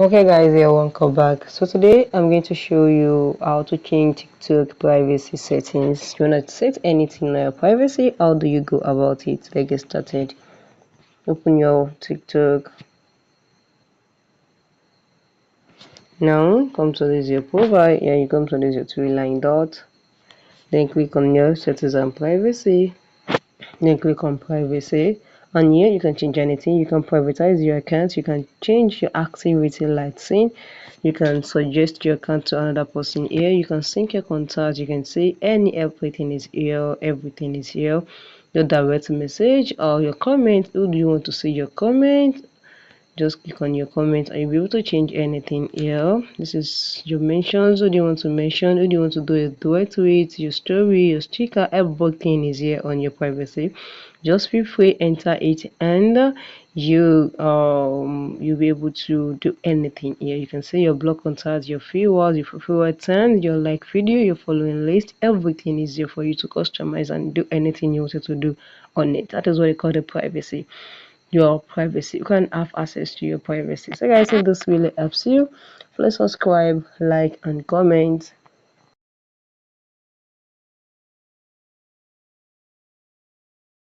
Okay guys, yeah, welcome back. So today I'm going to show you how to change TikTok privacy settings. You wanna set anything on your privacy, how do you go about it? Let's get started. Open your TikTok. Now come to this your profile. Yeah, you come to this your three-line dot. Then click on your settings and privacy. Then click on privacy. And here you can change anything. You can privatize your account. You can change your activity light scene. You can suggest your account to another person here. You can sync your contacts. You can say everything is here. Everything is here. Your direct message or your comment. Who do you want to see your comment? Just click on your comment and you'll be able to change anything here. This is your mentions. Who do you want to mention? Who do you want to do a duet with? Your story, your sticker, everything is here on your privacy. Just feel free, enter it, and you'll be able to do anything here. You can say your blog contacts, your viewers, your favorite turns, your like video, your following list. Everything is here for you to customize and do anything you wanted to do on it. That is what they call the privacy. Your privacy. You can have access to your privacy. So guys, if this really helps you, please subscribe, like, and comment.